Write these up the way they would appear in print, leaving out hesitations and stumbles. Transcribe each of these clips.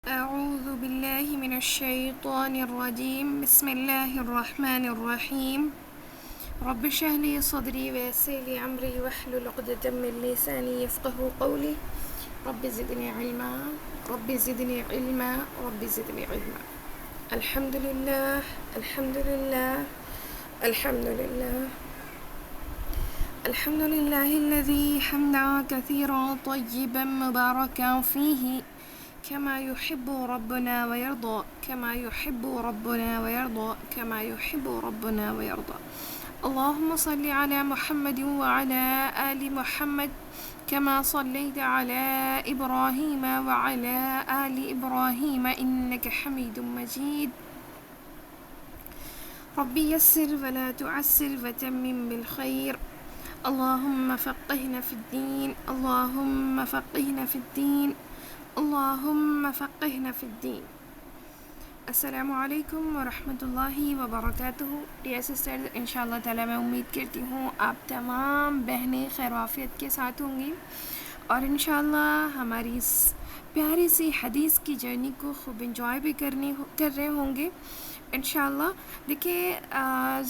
أعوذ بالله من الشيطان الرجيم بسم الله الرحمن الرحيم رب اشرح لي صدري ويسر لي أمري واحلل عقدة من لساني يفقهوا قولي رب زدني علما رب زدني علما رب زدني علما الحمد لله الحمد لله الحمد لله الحمد لله الذي حمدا كثيرا طيبا مباركا فيه كما يحب ربنا ويرضى كما يحب ربنا ويرضى كما يحب ربنا ويرضى اللهم صل على محمد وعلى آل محمد كما صليت على إبراهيم وعلى آل إبراهيم إنك حميد مجيد ربي يسر ولا تعسر وتمم بالخير اللهم فقهنا في الدين اللهم فقهنا في الدين اللهم فقهنا في الدین. السلام علیکم ورحمۃ اللہ وبرکاتہ. ڈیئر سسٹرز، انشاءاللہ تعالیٰ میں امید کرتی ہوں آپ تمام بہنیں خیر و عافیت کے ساتھ ہوں گی اور انشاءاللہ ہماری اس پیاری سی حدیث کی جرنی کو خوب انجوائے بھی کر رہے ہوں گے انشاءاللہ. دیکھیے،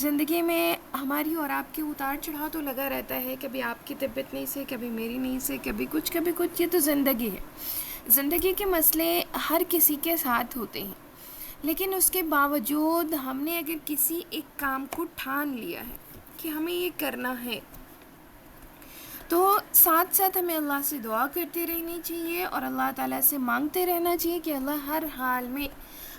زندگی میں ہماری اور آپ کے اتار چڑھاؤ تو لگا رہتا ہے. کبھی آپ کی طبیعت نہیں سے، کبھی میری نہیں سے، کبھی کچھ. یہ تو زندگی ہے. زندگی کے مسئلے ہر کسی کے ساتھ ہوتے ہیں، لیکن اس کے باوجود ہم نے اگر کسی ایک کام کو ٹھان لیا ہے کہ ہمیں یہ کرنا ہے، تو ساتھ ساتھ ہمیں اللہ سے دعا کرتے رہنی چاہیے اور اللہ تعالیٰ سے مانگتے رہنا چاہیے کہ اللہ ہر حال میں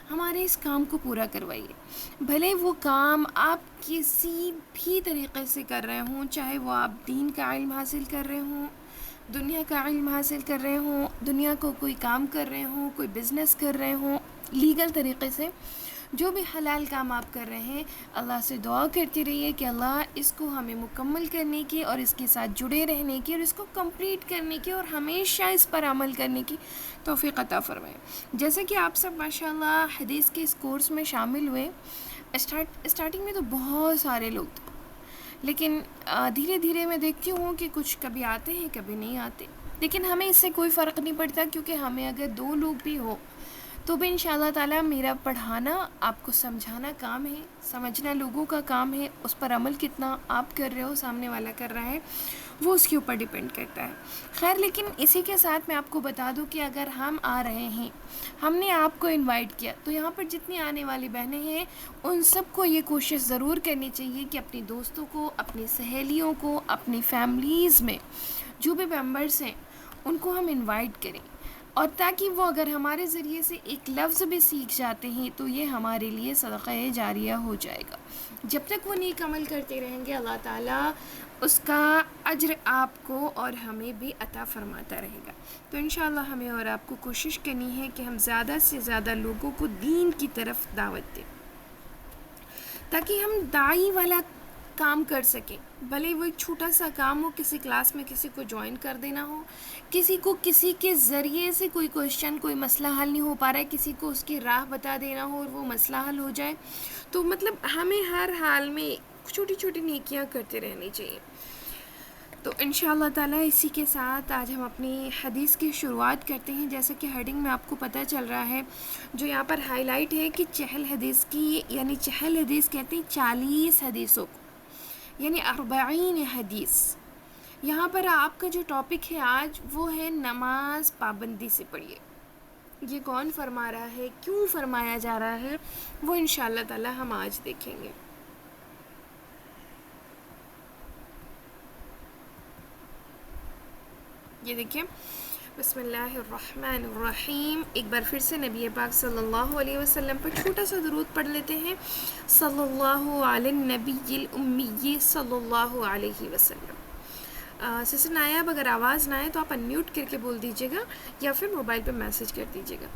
ہمارے اس کام کو پورا کروائیے. بھلے وہ کام آپ کسی بھی طریقے سے کر رہے ہوں، چاہے وہ آپ دین کا علم حاصل کر رہے ہوں، دنیا کا علم حاصل کر رہے ہوں، دنیا کو کوئی کام کر رہے ہوں، کوئی بزنس کر رہے ہوں، لیگل طریقے سے جو بھی حلال کام آپ کر رہے ہیں، اللہ سے دعا کرتی رہیے کہ اللہ اس کو ہمیں مکمل کرنے کی اور اس کے ساتھ جڑے رہنے کی اور اس کو کمپلیٹ کرنے کی اور ہمیشہ اس پر عمل کرنے کی توفیق عطا فرمائے. جیسے کہ آپ سب ماشاءاللہ حدیث کے اس کورس میں شامل ہوئے. اسٹارٹنگ میں تو بہت سارے لوگ تھے، لیکن دھیرے دھیرے میں دیکھتی ہوں کہ کچھ کبھی آتے ہیں کبھی نہیں آتے، لیکن ہمیں اس سے کوئی فرق نہیں پڑتا، کیونکہ ہمیں اگر 2 لوگ بھی ہو تو بھی انشاءاللہ تعالیٰ میرا پڑھانا، آپ کو سمجھانا کام ہے، سمجھنا لوگوں کا کام ہے. اس پر عمل کتنا آپ کر رہے ہو، سامنے والا کر رہا ہے، وہ اس کے اوپر ڈیپینڈ کرتا ہے. خیر، لیکن اسی کے ساتھ میں آپ کو بتا دوں کہ اگر ہم آ رہے ہیں، ہم نے آپ کو انوائٹ کیا، تو یہاں پر جتنی آنے والی بہنیں ہیں ان سب کو یہ کوشش ضرور کرنی چاہیے کہ اپنی دوستوں کو، اپنی سہیلیوں کو، اپنی فیملیز میں جو بھی ممبرس ہیں ان کو ہم انوائٹ کریں، اور تاکہ وہ اگر ہمارے ذریعے سے ایک لفظ بھی سیکھ جاتے ہیں تو یہ ہمارے لیے صدقہ جاریہ ہو جائے گا. جب تک وہ نیک عمل کرتے رہیں گے، اللہ تعالیٰ اس کا اجر آپ کو اور ہمیں بھی عطا فرماتا رہے گا. تو انشاءاللہ ہمیں اور آپ کو کوشش کرنی ہے کہ ہم زیادہ سے زیادہ لوگوں کو دین کی طرف دعوت دیں، تاکہ ہم داعی والا کام کر سکیں. بھلے وہ ایک چھوٹا سا کام ہو، کسی کلاس میں کسی کو جوائن کر دینا ہو، کسی کو کسی کے ذریعے سے کوئی کوشچن، کوئی مسئلہ حل نہیں ہو پا رہا ہے، کسی کو اس کی راہ بتا دینا ہو اور وہ مسئلہ حل ہو جائے. تو مطلب ہمیں ہر حال میں چھوٹی چھوٹی نیکیاں کرتے رہنی چاہیے. تو انشاءاللہ تعالیٰ اسی کے ساتھ آج ہم اپنی حدیث کی شروعات کرتے ہیں. جیسے کہ ہیڈنگ میں آپ کو پتہ چل رہا ہے، جو یہاں پر ہائی لائٹ ہے کہ چہل حدیث کی، یعنی چہل حدیث کہتے ہیں 40 حدیثوں کو، یعنی 40 حدیث. یہاں پر آپ کا جو ٹاپک ہے آج وہ ہے نماز پابندی سے پڑھیے. یہ کون فرما رہا ہے، کیوں فرمایا جا رہا ہے، وہ انشاءاللہ تعالیٰ ہم آج دیکھیں گے. یہ دیکھیں، بسم اللہ الرحمن الرحیم. ایک بار پھر سے نبی پاک صلی اللہ علیہ وسلم پر چھوٹا سا درود پڑھ لیتے ہیں. صلی اللہ علی النبی الامی صلی اللہ علیہ وسلم. سسٹر نایاب، اگر آواز نہ آئے تو آپ انمیوٹ کر کے بول دیجیے گا یا پھر موبائل پہ میسج کر دیجیے گا.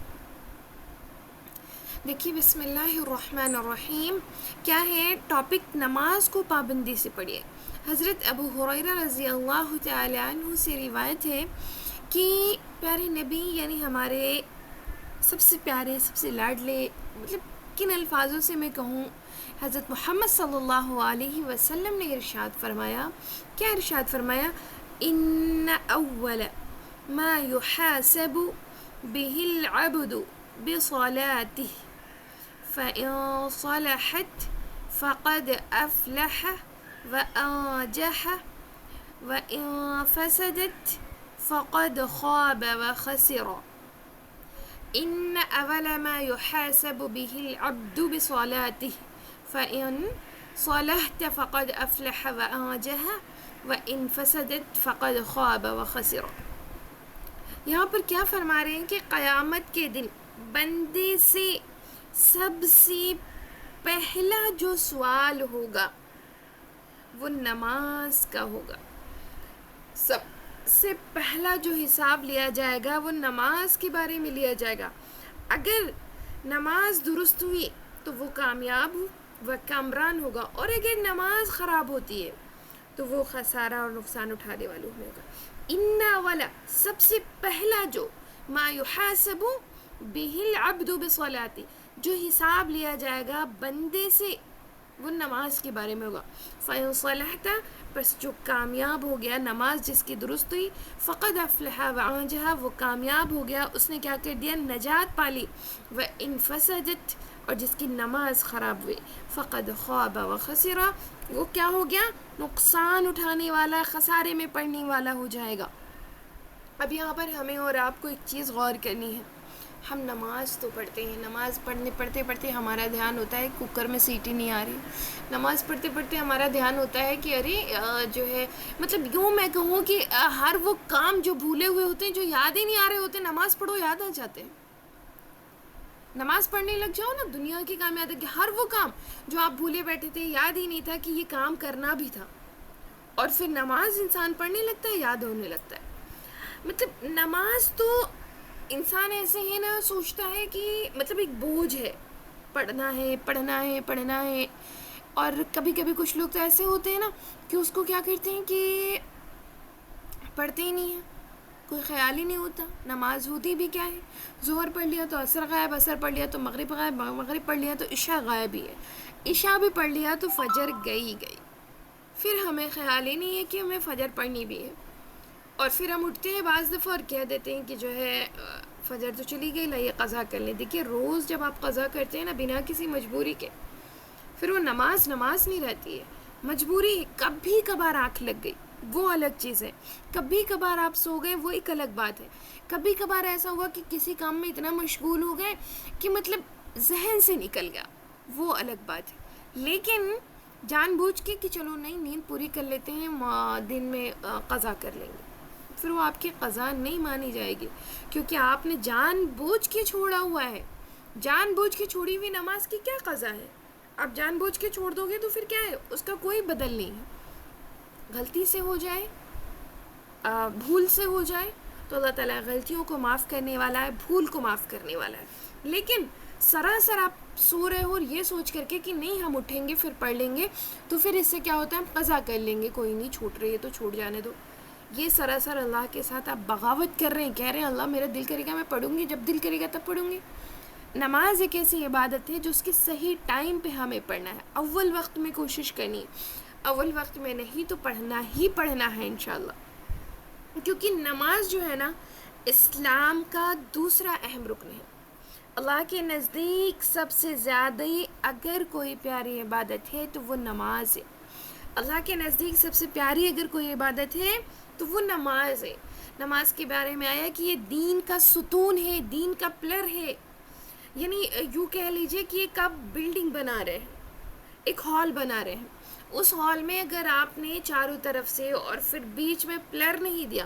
دیکھیے، بسم اللہ الرحمن الرحیم. کیا ہے ٹاپک؟ نماز کو پابندی سے پڑھیے. حضرت ابو ہریرہ رضی اللہ تعالی عنہ سے روایت ہے کہ پیارے نبی، یعنی ہمارے سب سے پیارے، سب سے لاڈلے، مطلب کن الفاظوں سے میں کہوں، حضرت محمد صلی اللہ علیہ وسلم نے ارشاد فرمایا. کیا ارشاد فرمایا؟ ان اول ما يحاسب به العبد بصلاته فإن صلحت فقد أفلح وأنجح وإن فسدت فقد خاب وخسر إن أول ما يحاسب به العبد بصلاته فإن صلحت فقد أفلح وأنجح وإن فسدت فقد خاب وخسر. یہاں پر کیا فرما رہے ہیں کہ قیامت کے دن بندے سے سب سے پہلا جو سوال ہوگا وہ نماز کا ہوگا. سب سے پہلا جو حساب لیا جائے گا وہ نماز کے بارے میں لیا جائے گا. اگر نماز درست ہوئی تو وہ کامیاب و کامران ہوگا، اور اگر نماز خراب ہوتی ہے تو وہ خسارہ اور نقصان اٹھانے والا ہوگا. اِنَّا والا سب سے پہلا جو ما یحاسب بہ العبد بصلاتی، جو حساب لیا جائے گا بندے سے وہ نماز کے بارے میں ہوگا. فَإِن صَلَحْتَ، بس جو کامیاب ہو گیا، نماز جس کی درست ہوئی، فقد افلح وانجح، وہ کامیاب ہو گیا، اس نے کیا کر دیا، نجات پالی. وَإِن فَسَدَتْ، اور جس کی نماز خراب ہوئی، فقد خواب وخسر، وہ کیا ہو گیا، نقصان اٹھانے والا، خسارے میں پڑنے والا ہو جائے گا. اب یہاں پر ہمیں اور آپ کو ایک چیز غور کرنی ہے. ہم نماز تو پڑھتے ہیں، نماز پڑھتے ہمارا دھیان ہوتا ہے کوکر میں سیٹی نہیں آ رہی. نماز پڑھتے ہمارا دھیان ہوتا ہے کہ ارے جو ہے مطلب یوں میں کہوں کہ ہر وہ کام جو بھولے ہوئے ہوتے ہیں، جو یاد ہی نہیں آ رہے ہوتے، نماز پڑھو یاد آ جاتے ہیں. نماز پڑھنے لگ جاؤ نا، دنیا کی کام یاد ہے کہ ہر وہ کام جو آپ بھولے بیٹھے تھے، یاد ہی نہیں تھا کہ یہ کام کرنا بھی تھا، اور پھر نماز انسان پڑھنے لگتا ہے، یاد ہونے لگتا ہے. مطلب نماز تو انسان ایسے ہے نا، سوچتا ہے کہ مطلب ایک بوجھ ہے، پڑھنا ہے. اور کبھی کبھی کچھ لوگ تو ایسے ہوتے ہیں نا کہ اس کو کیا کرتے ہیں کہ پڑھتے ہی نہیں ہیں، کوئی خیال ہی نہیں ہوتا. نماز ہوتی بھی کیا ہے، ظہر پڑھ لیا تو عصر غائب، عصر پڑھ لیا تو مغرب غائب، مغرب پڑھ لیا تو عشاء غائب ہی ہے، عشاء بھی پڑھ لیا تو فجر گئی. پھر ہمیں خیال ہی نہیں ہے کہ ہمیں فجر پڑھنی بھی ہے، اور پھر ہم اٹھتے ہیں بعض دفعہ اور کہہ دیتے ہیں کہ جو ہے فجر تو چلی گئی، لائیے قضا کر لیں. دیکھیے روز جب آپ قضا کرتے ہیں نا بنا کسی مجبوری کے، پھر وہ نماز نہیں رہتی ہے، مجبوری. کبھی کبھار آنکھ لگ گئی وہ الگ چیز ہے، کبھی کبھار آپ سو گئے وہ ایک الگ بات ہے، کبھی کبھار ایسا ہوا کہ کسی کام میں اتنا مشغول ہو گئے کہ مطلب ذہن سے نکل گیا، وہ الگ بات ہے. لیکن جان بوجھ کے کہ چلو نہیں نیند پوری کر لیتے ہیں، دن میں قضا کر لیں گے، پھر وہ آپ کی قضا نہیں مانی جائے گی، کیونکہ آپ نے جان بوجھ کے چھوڑا ہوا ہے. جان بوجھ کے چھوڑی ہوئی نماز کی کیا قضا ہے؟ آپ جان بوجھ کے چھوڑ دو گے تو پھر کیا ہے، اس کا کوئی بدل نہیں ہے. غلطی سے ہو جائے، بھول سے ہو جائے تو اللہ تعالیٰ غلطیوں کو معاف کرنے والا ہے، بھول کو معاف کرنے والا ہے. لیکن سراسر آپ سو رہے ہو اور یہ سوچ کر کے کہ نہیں ہم اٹھیں گے پھر پڑھ لیں گے، تو پھر اس سے کیا ہوتا ہے، ہم قضا کر لیں گے، کوئی نہیں چھوٹ رہی ہے تو چھوٹ جانے دو. یہ سراسر اللہ کے ساتھ آپ بغاوت کر رہے ہیں، کہہ رہے ہیں اللہ میرا دل کرے گا میں پڑھوں گی، جب دل کرے گا تب پڑھوں گی. نماز ایک ایسی عبادت ہے جو اس کے صحیح ٹائم پہ ہمیں پڑھنا ہے، اول وقت میں کوشش کرنی ہے، اول وقت میں نہیں تو پڑھنا ہے انشاءاللہ. کیونکہ نماز جو ہے نا اسلام کا دوسرا اہم رکن ہے. اللہ کے نزدیک سب سے زیادہ اگر کوئی پیاری عبادت ہے تو وہ نماز ہے. اللہ کے نزدیک سب سے پیاری اگر کوئی عبادت ہے تو وہ نماز ہے. نماز کے بارے میں آیا کہ یہ دین کا ستون ہے، دین کا پلر ہے. یعنی یوں کہہ لیجئے کہ ایک آپ بلڈنگ بنا رہے ہیں، ایک ہال بنا رہے ہیں، اس ہال میں اگر آپ نے چاروں طرف سے اور پھر بیچ میں پلر نہیں دیا،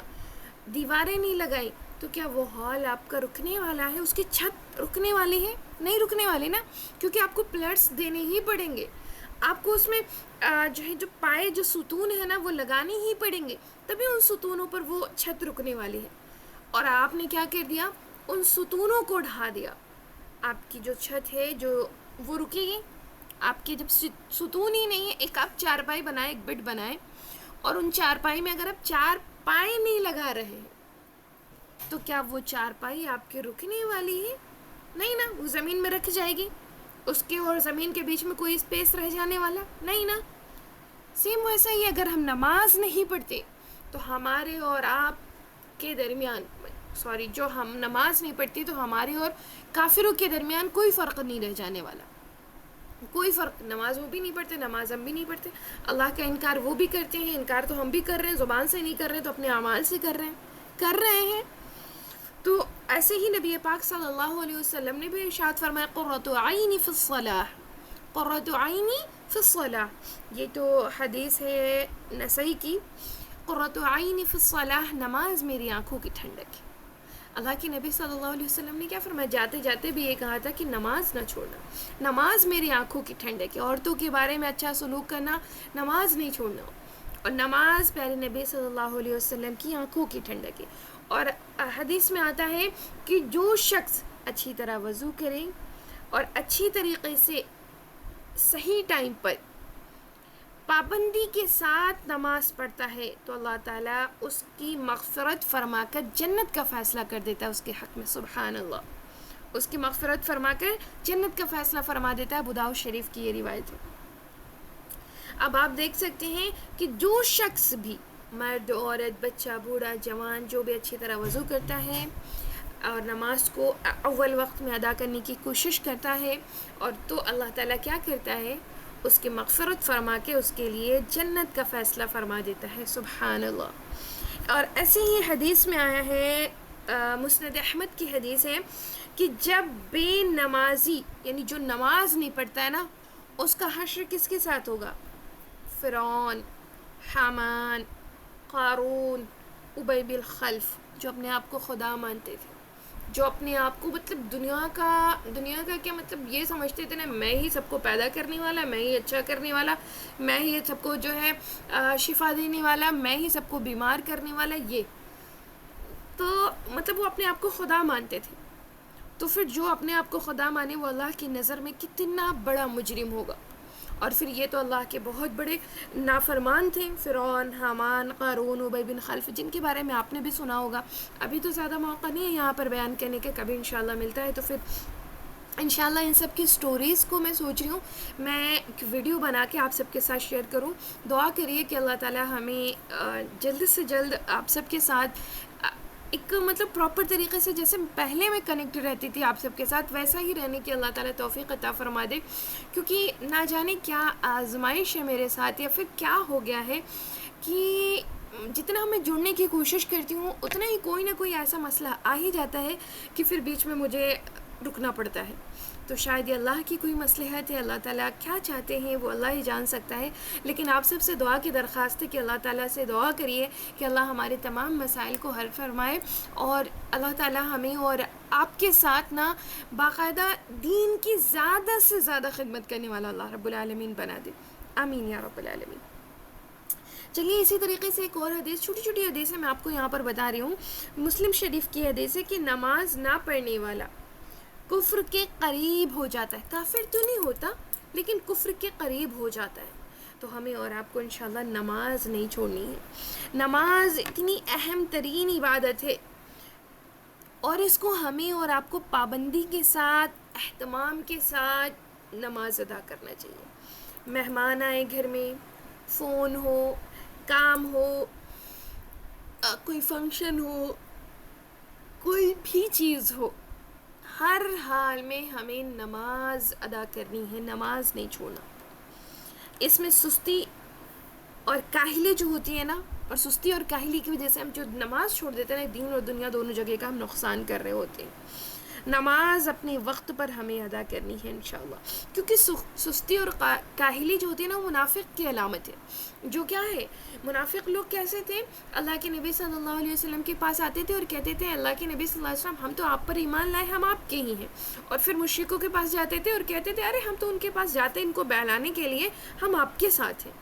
دیواریں نہیں لگائی، تو کیا وہ ہال آپ کا رکنے والا ہے؟ اس کی چھت رکنے والی ہے؟ نہیں رکنے والی نا، کیونکہ آپ کو پلرس دینے ہی پڑیں گے، آپ کو اس میں جو ہے جو پائے جو ستون ہے نا وہ لگانے ہی پڑیں گے، تبھی ان ستونوں پر وہ چھت رکنے والی ہے. اور آپ نے کیا کر دیا، ان ستونوں کو ڈھا دیا. آپ کی جو چھت ہے جو وہ رکے گی. آپ کے جب ستون ہی نہیں ہے، ایک آپ چارپائی بنائے، ایک بیڈ بنائے، اور ان چارپائی میں اگر آپ چار پائے نہیں لگا رہے ہیں تو کیا وہ چارپائی آپ کے رکنے والی ہے؟ نہیں نا، وہ زمین میں رکھ جائے گی، اس کے اور زمین کے بیچ میں کوئی اسپیس رہ جانے والا نہیں نا. سیم ویسا ہی اگر ہم نماز نہیں پڑھتے تو ہمارے اور آپ کے درمیان جو ہم نماز نہیں پڑھتی تو ہمارے اور کافروں کے درمیان کوئی فرق نہیں رہ جانے والا، کوئی فرق. نماز وہ بھی نہیں پڑھتے، نماز ہم بھی نہیں پڑھتے. اللہ کا انکار وہ بھی کرتے ہیں، انکار تو ہم بھی کر رہے ہیں، زبان سے نہیں کر رہے تو اپنے اعمال سے کر رہے ہیں. تو ایسے ہی نبی پاک صلی اللہ علیہ وسلم نے بھی ارشاد فرمایا قرۃ عینی فی الصلاۃ، قرۃ عینی فی الصلاۃ. یہ تو حدیث ہے نسائی کی. قرۃ عینی فی الصلاۃ، نماز میری آنکھوں کی ٹھنڈک ہے. اللہ کے نبی صلی اللہ علیہ وسلم نے کیا فرمایا؟ جاتے جاتے بھی یہ کہا تھا کہ نماز نہ چھوڑنا، نماز میری آنکھوں کی ٹھنڈک ہے. عورتوں کے بارے میں اچھا سلوک کرنا، نماز نہیں چھوڑنا. اور نماز پیارے نبی صلی اللہ علیہ وسلم کی آنکھوں کی ٹھنڈک ہے. اور حدیث میں آتا ہے کہ جو شخص اچھی طرح وضو کرے اور اچھی طریقے سے صحیح ٹائم پر پابندی کے ساتھ نماز پڑھتا ہے تو اللہ تعالیٰ اس کی مغفرت فرما کر جنت کا فیصلہ کر دیتا ہے اس کے حق میں. سبحان اللہ، اس کی مغفرت فرما کر جنت کا فیصلہ فرما دیتا ہے. ابو داؤد شریف کی یہ روایت ہے. اب آپ دیکھ سکتے ہیں کہ جو شخص بھی، مرد، عورت، بچہ، بوڑھا، جوان، جو بھی اچھی طرح وضو کرتا ہے اور نماز کو اول وقت میں ادا کرنے کی کوشش کرتا ہے، اور تو اللہ تعالیٰ کیا کرتا ہے؟ اس کی مغفرت فرما کے اس کے لیے جنت کا فیصلہ فرما دیتا ہے. سبحان اللہ. اور ایسے ہی حدیث میں آیا ہے، مسند احمد کی حدیث ہے کہ جب بے نمازی یعنی جو نماز نہیں پڑھتا ہے نا، اس کا حشر کس کے ساتھ ہوگا؟ فرعون، حامان، قارون، ابی بن خلف، جو اپنے آپ کو خدا مانتے تھے، جو اپنے آپ کو مطلب دنیا کا کیا مطلب یہ سمجھتے تھے نا، میں ہی سب کو پیدا کرنے والا، میں ہی اچھا کرنے والا، میں ہی سب کو جو ہے شفا دینے والا، میں ہی سب کو بیمار کرنے والا. یہ تو مطلب وہ اپنے آپ کو خدا مانتے تھے. تو پھر جو اپنے آپ کو خدا مانے وہ اللہ کی نظر میں کتنا بڑا مجرم ہوگا. اور پھر یہ تو اللہ کے بہت بڑے نافرمان تھے، فرعون، حامان، قارون، ابی بن خلف، جن کے بارے میں آپ نے بھی سنا ہوگا. ابھی تو زیادہ موقع نہیں ہے یہاں پر بیان کرنے کے، کبھی انشاءاللہ ملتا ہے تو پھر انشاءاللہ ان سب کی سٹوریز کو میں سوچ رہی ہوں میں ایک ویڈیو بنا کے آپ سب کے ساتھ شیئر کروں. دعا کریے کہ اللہ تعالیٰ ہمیں جلد سے جلد آپ سب کے ساتھ ایک مطلب پراپر طریقے سے، جیسے پہلے میں کنیکٹ رہتی تھی آپ سب کے ساتھ، ویسا ہی رہنے کی اللہ تعالیٰ توفیق عطا فرما دے. کیونکہ نہ جانے کیا آزمائش ہے میرے ساتھ، یا پھر کیا ہو گیا ہے کہ جتنا میں جڑنے کی کوشش کرتی ہوں اتنا ہی کوئی نہ کوئی ایسا مسئلہ آ ہی جاتا ہے کہ پھر بیچ میں مجھے رکنا پڑتا ہے. تو شاید یہ اللہ کی کوئی مصلحت ہے، اللہ تعالیٰ کیا چاہتے ہیں وہ اللہ ہی جان سکتا ہے. لیکن آپ سب سے دعا کی درخواست ہے کہ اللہ تعالیٰ سے دعا کریے کہ اللہ ہمارے تمام مسائل کو حل فرمائے، اور اللہ تعالیٰ ہمیں اور آپ کے ساتھ نا باقاعدہ دین کی زیادہ سے زیادہ خدمت کرنے والا اللہ رب العالمین بنا دے. آمین یا رب العالمین. چلیے اسی طریقے سے ایک اور حدیث، چھوٹی چھوٹی حدیثیں میں آپ کو یہاں پر بتا رہی ہوں. مسلم شریف کی حدیث ہے کہ نماز نہ پڑھنے والا کفر کے قریب ہو جاتا ہے. کافر تو نہیں ہوتا لیکن کفر کے قریب ہو جاتا ہے. تو ہمیں اور آپ کو انشاءاللہ نماز نہیں چھوڑنی ہے. نماز اتنی اہم ترین عبادت ہے، اور اس کو ہمیں اور آپ کو پابندی کے ساتھ، اہتمام کے ساتھ نماز ادا کرنا چاہیے. مہمان آئے گھر میں، فون ہو، کام ہو، کوئی فنکشن ہو، کوئی بھی چیز ہو، ہر حال میں ہمیں نماز ادا کرنی ہے، نماز نہیں چھوڑنا. اس میں سستی اور کاہلی جو ہوتی ہے نا، اور سستی اور کاہلی کی وجہ سے ہم جو نماز چھوڑ دیتے ہیں، دین اور دنیا دونوں جگہ کا ہم نقصان کر رہے ہوتے ہیں. نماز اپنے وقت پر ہمیں ادا کرنی ہے انشاءاللہ. کیونکہ سستی اور کاہلی جو ہوتی ہے نا، وہ منافق کی علامت ہے. جو کیا ہے، منافق لوگ کیسے تھے؟ اللہ کے نبی صلی اللہ علیہ وسلم کے پاس آتے تھے اور کہتے تھے اللہ کے نبی صلی اللہ علیہ وسلم ہم تو آپ پر ایمان لائے، ہم آپ کے ہی ہیں. اور پھر مشرکوں کے پاس جاتے تھے اور کہتے تھے ارے ہم تو ان کے پاس جاتے ان کو بہلانے کے لیے، ہم آپ کے ساتھ ہیں.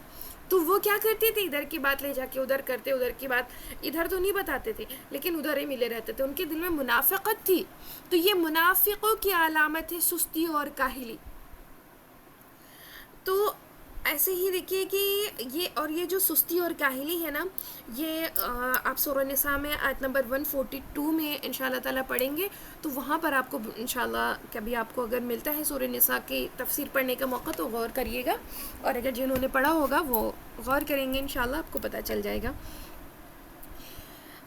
تو وہ کیا کرتے تھے؟ ادھر کی بات لے جا کے ادھر کرتے، ادھر کی بات ادھر تو نہیں بتاتے تھے لیکن ادھر ہی ملے رہتے تھے. ان کے دل میں منافقت تھی. تو یہ منافقوں کی علامت ہے سستی اور کاہلی. تو ایسے ہی دیکھیے کہ یہ جو سستی اور کاہلی ہے نا، یہ آپ سورہ نساء میں آیت نمبر 142 میں انشاءاللہ تعالیٰ پڑھیں گے. تو وہاں پر آپ کو انشاءاللہ کبھی آپ کو اگر ملتا ہے سورہ نساء کی تفسیر پڑھنے کا موقع تو غور کریے گا، اور اگر جنہوں نے پڑھا ہوگا وہ غور کریں گے انشاءاللہ آپ کو پتہ چل جائے گا.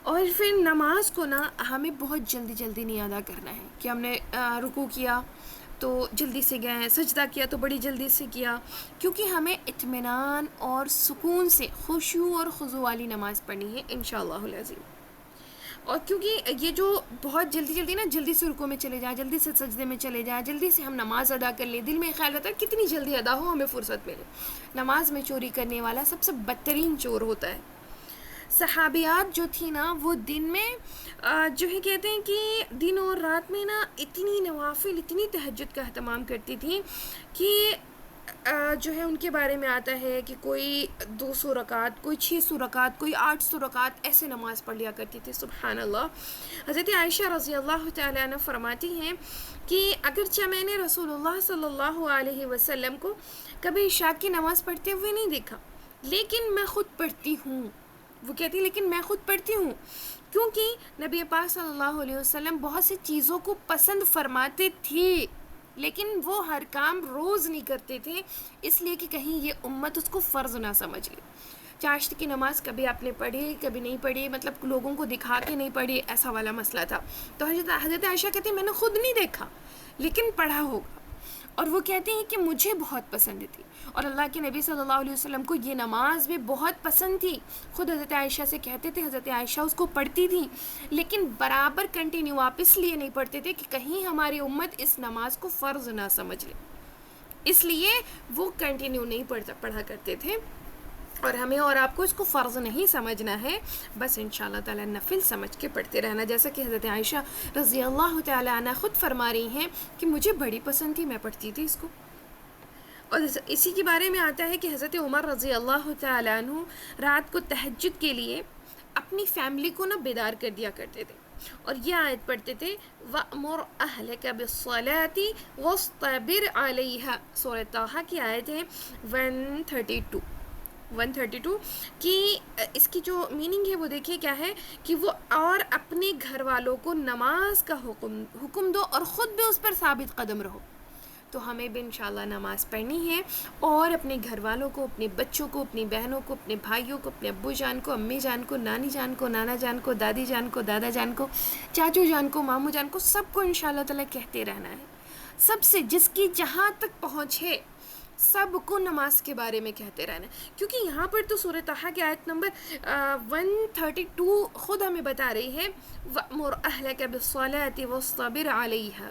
اور پھر نماز کو نا ہمیں بہت جلدی جلدی نہیں ادا کرنا ہے کہ ہم نے رکوع کیا تو جلدی سے گئے، سجدہ کیا تو بڑی جلدی سے کیا، کیونکہ ہمیں اطمینان اور سکون سے خشوع اور خضوع والی نماز پڑھنی ہے انشاءاللہ العظیم۔ اور کیونکہ یہ جو بہت جلدی جلدی نا جلدی سے رکوع میں چلے جائیں، جلدی سے سجدے میں چلے جائیں، جلدی سے ہم نماز ادا کر لیں، دل میں خیال رہتا ہے کتنی جلدی ادا ہو ہمیں فرصت ملے۔ نماز میں چوری کرنے والا سب سے بدترین چور ہوتا ہے۔ صحابیات جو تھی نا وہ دن میں جو ہے کہتے ہیں کہ دن اور رات میں نا اتنی نوافل، اتنی تہجد کا اہتمام کرتی تھیں کہ جو ہے ان کے بارے میں آتا ہے کہ کوئی 200 رکعت، کوئی 600 رکعت، کوئی 800 رکعت ایسے نماز پڑھ لیا کرتی تھی، سبحان اللہ۔ حضرت عائشہ رضی اللہ تعالیٰ عنہ فرماتی ہیں کہ اگرچہ میں نے رسول اللہ صلی اللہ علیہ وسلم کو کبھی عشاء کی نماز پڑھتے ہوئے نہیں دیکھا، لیکن میں خود پڑھتی ہوں۔ وہ کہتی لیکن میں خود پڑھتی ہوں، کیونکہ نبی پاک صلی اللہ علیہ وسلم بہت سی چیزوں کو پسند فرماتے تھے، لیکن وہ ہر کام روز نہیں کرتے تھے، اس لیے کہ کہیں یہ امت اس کو فرض نہ سمجھ لے۔ چاشت کی نماز کبھی آپ نے پڑھی، کبھی نہیں پڑھی، مطلب لوگوں کو دکھا کے نہیں پڑھی، ایسا والا مسئلہ تھا۔ تو حضرت عائشہ کہتی میں نے خود نہیں دیکھا لیکن پڑھا ہوگا، اور وہ کہتے ہیں کہ مجھے بہت پسند تھی، اور اللہ کے نبی صلی اللہ علیہ وسلم کو یہ نماز بھی بہت پسند تھی۔ خود حضرت عائشہ سے کہتے تھے، حضرت عائشہ اس کو پڑھتی تھی، لیکن برابر کنٹینیو آپ اس لیے نہیں پڑھتے تھے کہ کہیں ہماری امت اس نماز کو فرض نہ سمجھ لے، اس لیے وہ کنٹینیو نہیں پڑھا کرتے تھے۔ اور ہمیں اور آپ کو اس کو فرض نہیں سمجھنا ہے، بس انشاءاللہ تعالیٰ نفل سمجھ کے پڑھتے رہنا، جیسا کہ حضرت عائشہ رضی اللہ تعالیٰ عنہ خود فرما رہی ہیں کہ مجھے بڑی پسند تھی، میں پڑھتی تھی اس کو۔ اور اسی کے بارے میں آتا ہے کہ حضرت عمر رضی اللہ تعالیٰ عنہ رات کو تہجد کے لیے اپنی فیملی کو نا بیدار کر دیا کرتے تھے، اور یہ آیت پڑھتے تھے وَأْمُرْ أَهْلَكَ بِالصَّلَاةِ وَاصْطَبِرْ عَلَيْهَا۔ سورہ طٰہٰ کی آیت ہے 132 کی اس کی جو میننگ ہے وہ دیکھیے کیا ہے کہ وہ اور اپنے گھر والوں کو نماز کا حکم دو اور خود بھی اس پر ثابت قدم رہو۔ تو ہمیں بھی انشاءاللہ نماز پڑھنی ہے، اور اپنے گھر والوں کو، اپنے بچوں کو، اپنی بہنوں کو، اپنے بھائیوں کو، اپنے ابو جان کو، امی جان کو، نانی جان کو، نانا جان کو، دادی جان کو، دادا جان کو، چاچو جان کو، ماموں جان کو، سب کو انشاءاللہ تعالیٰ کہتے رہنا ہے، سب سے جس کی جہاں تک پہنچ ہے سب کو نماز کے بارے میں کہتے رہنا ہے، کیونکہ یہاں پر تو سورہ طٰہٰ کی آیت نمبر 132 خود ہمیں بتا رہی ہے وَأْمُرْ أَهْلَكَ بِالصَّلَاةِ وَاصْطَبِرْ عَلَيْهَا۔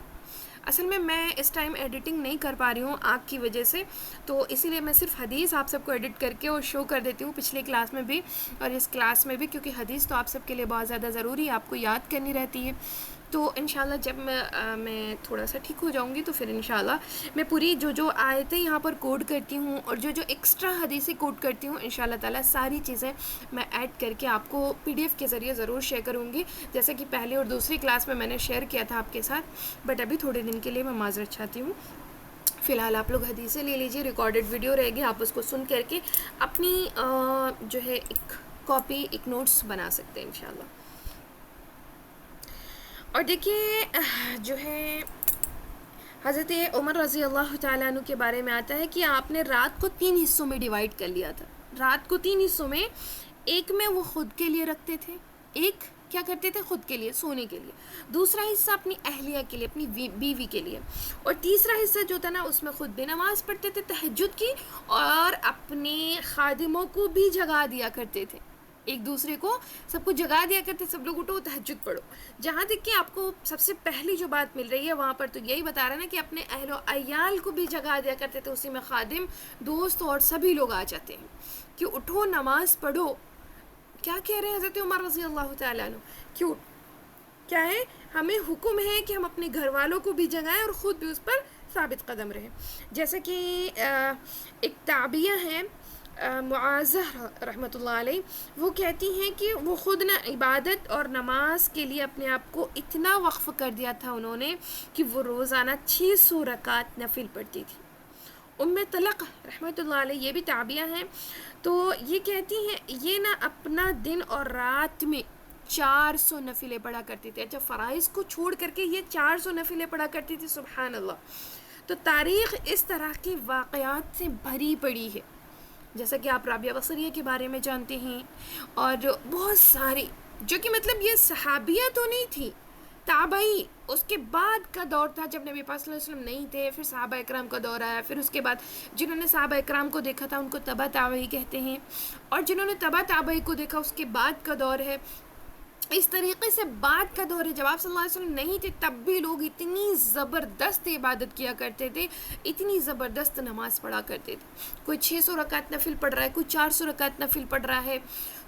اصل میں اس ٹائم ایڈیٹنگ نہیں کر پا رہی ہوں آنکھ کی وجہ سے، تو اسی لیے میں صرف حدیث آپ سب کو ایڈٹ کر کے اور شو کر دیتی ہوں، پچھلے کلاس میں بھی اور اس کلاس میں بھی، کیونکہ حدیث تو آپ سب کے لیے بہت زیادہ ضروری ہے، آپ کو یاد کرنی رہتی ہے۔ تو انشاءاللہ جب میں تھوڑا سا ٹھیک ہو جاؤں گی تو پھر انشاءاللہ میں پوری جو آیتیں یہاں پر کوڈ کرتی ہوں اور جو ایکسٹرا حدیثیں کوڈ کرتی ہوں، انشاءاللہ تعالیٰ ساری چیزیں میں ایڈ کر کے آپ کو PDF کے ذریعے ضرور شیئر کروں گی، جیسے کہ پہلے اور دوسری کلاس میں نے شیئر کیا تھا آپ کے ساتھ، بٹ ابھی تھوڑے دن کے لیے میں معذرت چاہتی ہوں۔ فی الحال آپ لوگ حدیثیں لے لیجیے، ریکارڈڈ ویڈیو رہے گی، آپ اس کو سن کر کے اپنی جو ہے ایک کاپی، ایک نوٹس بنا سکتے ہیں انشاءاللہ۔ اور دیکھیے جو ہے حضرت عمر رضی اللہ تعالیٰ عنہ کے بارے میں آتا ہے کہ آپ نے رات کو 3 حصوں میں ڈیوائیڈ کر لیا تھا، رات کو 3 حصوں میں، ایک میں وہ خود کے لیے رکھتے تھے، ایک کیا کرتے تھے خود کے لیے سونے کے لیے، دوسرا حصہ اپنی اہلیہ کے لیے، اپنی بیوی کے لیے، اور تیسرا حصہ جو تھا نا اس میں خود بھی نماز پڑھتے تھے تہجد کی، اور اپنے خادموں کو بھی جگا دیا کرتے تھے، ایک دوسرے کو سب کو جگا دیا کرتے، سب لوگ اٹھو تہجد پڑھو۔ جہاں تک کہ آپ کو سب سے پہلی جو بات مل رہی ہے وہاں پر تو یہی بتا رہا ہے نا کہ اپنے اہل و عیال کو بھی جگا دیا کرتے تھے، اسی میں خادم، دوست اور سبھی لوگ آ جاتے ہیں کہ اٹھو نماز پڑھو۔ کیا کہہ رہے ہیں حضرت عمر رضی اللہ تعالیٰ عنہ؟ کیوں کیا ہے؟ ہمیں حکم ہے کہ ہم اپنے گھر والوں کو بھی جگائیں اور خود بھی اس پر ثابت قدم رہیں، جیسے کہ ایک تابعیہ ہے معاذہ رحمۃ اللہ علیہ، وہ کہتی ہیں کہ وہ خود نہ عبادت اور نماز کے لیے اپنے آپ کو اتنا وقف کر دیا تھا انہوں نے کہ وہ روزانہ 600 رکعت نفل پڑھتی تھی۔ ام طلق رحمۃ اللہ علیہ یہ بھی تابعیہ ہیں، تو یہ کہتی ہیں یہ نہ اپنا دن اور رات میں 400 نفلیں پڑھا کرتی تھی، اچھا فرائض کو چھوڑ کر کے یہ 400 نفلیں پڑھا کرتی تھی، سبحان اللہ۔ تو تاریخ اس طرح کے واقعات سے بھری پڑی ہے، جیسا کہ آپ رابعہ بصریہ کے بارے میں جانتے ہیں، اور بہت سارے جو کہ مطلب یہ صحابیہ تو نہیں تھی، تابعی، اس کے بعد کا دور تھا جب نبی پاک صلی اللہ علیہ وسلم نہیں تھے، پھر صحابہ اکرام کا دور آیا، پھر اس کے بعد جنہوں نے صحابہ اکرام کو دیکھا تھا ان کو تبع تابعی کہتے ہیں، اور جنہوں نے تبع تابعی کو دیکھا اس کے بعد کا دور ہے۔ اس طریقے سے بعد کا دور ہے، جب آپ صلی اللہ علیہ وسلم نہیں تھے تب بھی لوگ اتنی زبردست عبادت کیا کرتے تھے، اتنی زبردست نماز پڑھا کرتے تھے، کوئی 600 رکعت نفل پڑھ رہا ہے، کوئی 400 رکعت نفل پڑھ رہا ہے،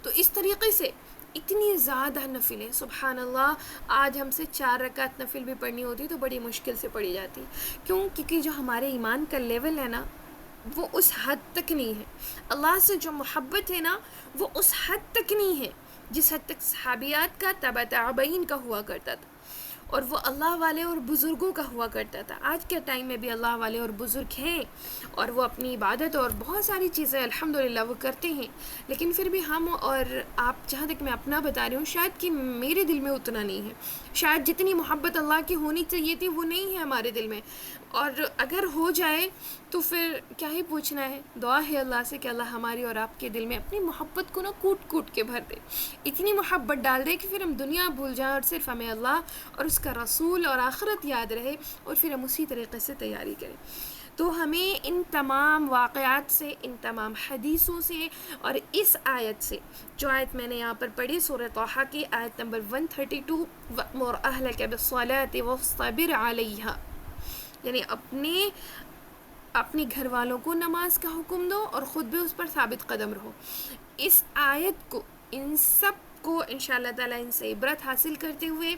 تو اس طریقے سے اتنی زیادہ نفلیں، سبحان اللہ۔ آج ہم سے 4 رکعت نفل بھی پڑھنی ہوتی تو بڑی مشکل سے پڑھی جاتی، کیونکہ جو ہمارے ایمان کا لیول ہے نا وہ اس حد تک نہیں ہے، اللہ سے جو محبت ہے نا وہ اس حد تک نہیں ہے جس حد تک صحابیات کا، تبع تابعین کا ہوا کرتا تھا، اور وہ اللہ والے اور بزرگوں کا ہوا کرتا تھا۔ آج کے ٹائم میں بھی اللہ والے اور بزرگ ہیں اور وہ اپنی عبادت اور بہت ساری چیزیں الحمدللہ وہ کرتے ہیں، لیکن پھر بھی ہم اور آپ، جہاں تک میں اپنا بتا رہی ہوں، شاید کہ میرے دل میں اتنا نہیں ہے، شاید جتنی محبت اللہ کی ہونی چاہیے تھی وہ نہیں ہے ہمارے دل میں، اور اگر ہو جائے تو پھر کیا ہی پوچھنا ہے۔ دعا ہے اللہ سے کہ اللہ ہماری اور آپ کے دل میں اپنی محبت کو نا کوٹ کوٹ کے بھر دے، اتنی محبت ڈال دے کہ پھر ہم دنیا بھول جائیں اور صرف ہمیں اللہ اور اس کا رسول اور آخرت یاد رہے، اور پھر ہم اسی طریقے سے تیاری کریں۔ تو ہمیں ان تمام واقعات سے، ان تمام حدیثوں سے، اور اس آیت سے، جو آیت میں نے یہاں پر پڑھی سورہ طٰہٰ کی آیت نمبر 132، وَأْمُرْ أَهْلَكَ بِالصَّلَاةِ وَاصْطَبِرْ عَلَيْهَا، یعنی اپنے گھر والوں کو نماز کا حکم دو اور خود بھی اس پر ثابت قدم رہو۔ اس آیت کو، ان سب کو انشاءاللہ تعالیٰ ان سے عبرت حاصل کرتے ہوئے،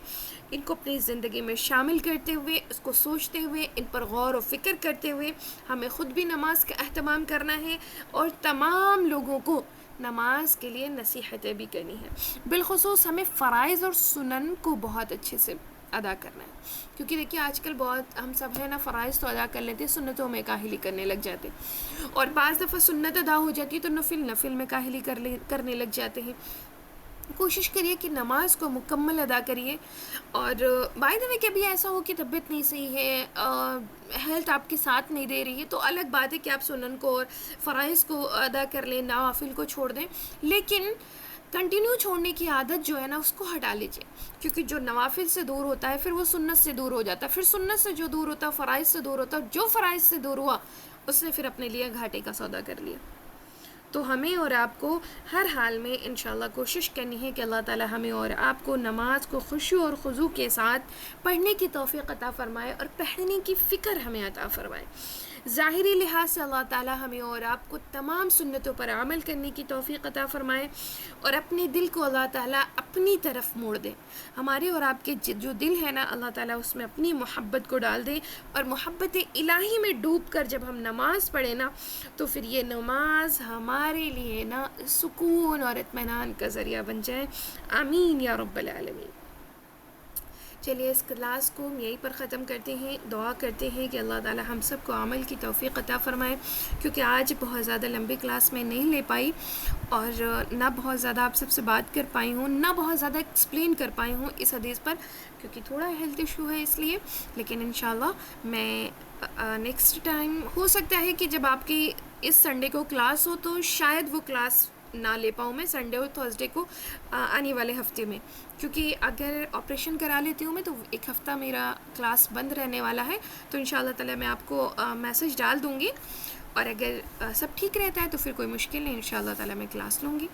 ان کو اپنی زندگی میں شامل کرتے ہوئے، اس کو سوچتے ہوئے، ان پر غور و فکر کرتے ہوئے ہمیں خود بھی نماز کا اہتمام کرنا ہے اور تمام لوگوں کو نماز کے لیے نصیحتیں بھی کرنی ہے۔ بالخصوص ہمیں فرائض اور سنن کو بہت اچھے سے ادا کرنا ہے، کیونکہ دیکھیے آج کل بہت ہم سب ہیں نا فرائض تو ادا کر لیتے، سنتوں میں کاہلی کرنے لگ جاتے، اور بعض دفعہ سنت ادا ہو جاتی ہے تو نفل میں کاہلی کرنے لگ جاتے ہیں۔ کوشش کریے کہ نماز کو مکمل ادا کریے، اور بائی دا وے کبھی ایسا ہو کہ طبیعت نہیں صحیح ہے، ہیلتھ آپ کے ساتھ نہیں دے رہی ہے، تو الگ بات ہے کہ آپ سنن کو اور فرائض کو ادا کر لیں، نوافل کو چھوڑ دیں، لیکن کنٹینیو چھوڑنے کی عادت جو ہے نا اس کو ہٹا لیجیے، کیونکہ جو نوافل سے دور ہوتا ہے پھر وہ سنت سے دور ہو جاتا ہے، پھر سنت سے جو دور ہوتا ہے فرائض سے دور ہوتا ہے، جو فرائض سے دور ہوا اس نے پھر اپنے لیے گھاٹے کا سودا کر لیا۔ تو ہمیں اور آپ کو ہر حال میں انشاءاللہ کوشش کرنی ہے کہ اللہ تعالی ہمیں اور آپ کو نماز کو خشوع اور خضوع کے ساتھ پڑھنے کی توفیق عطا فرمائے اور پڑھنے کی فکر ہمیں عطا فرمائے۔ ظاہری لحاظ سے اللہ تعالی ہمیں اور آپ کو تمام سنتوں پر عمل کرنے کی توفیق عطا فرمائے، اور اپنے دل کو اللہ تعالیٰ اپنی طرف موڑ دے۔ ہمارے اور آپ کے جو دل ہے نا اللہ تعالیٰ اس میں اپنی محبت کو ڈال دے، اور محبت الہی میں ڈوب کر جب ہم نماز پڑھیں نا تو پھر یہ نماز ہمارے لیے نا سکون اور اطمینان کا ذریعہ بن جائے۔ آمین یا رب العالمین۔ چلیے اس کلاس کو ہم یہیں پر ختم کرتے ہیں، دعا کرتے ہیں کہ اللہ تعالی ہم سب کو عمل کی توفیق عطا فرمائے، کیونکہ آج بہت زیادہ لمبی کلاس میں نہیں لے پائی، اور نہ بہت زیادہ آپ سب سے بات کر پائی ہوں، نہ بہت زیادہ ایکسپلین کر پائی ہوں اس حدیث پر، کیونکہ تھوڑا ہیلتھ ایشو ہے اس لیے، لیکن انشاءاللہ میں نیکسٹ ٹائم، ہو سکتا ہے کہ جب آپ کی اس سنڈے کو کلاس ہو تو شاید وہ کلاس نہ لے پاؤں میں سنڈے اور تھرسڈے کو آنے والے ہفتے میں، کیونکہ اگر آپریشن کرا لیتی ہوں میں تو ایک ہفتہ میرا کلاس بند رہنے والا ہے، تو انشاءاللہ تعالی میں آپ کو میسج ڈال دوں گی، اور اگر سب ٹھیک رہتا ہے تو پھر کوئی مشکل نہیں، انشاءاللہ تعالی میں کلاس لوں گی۔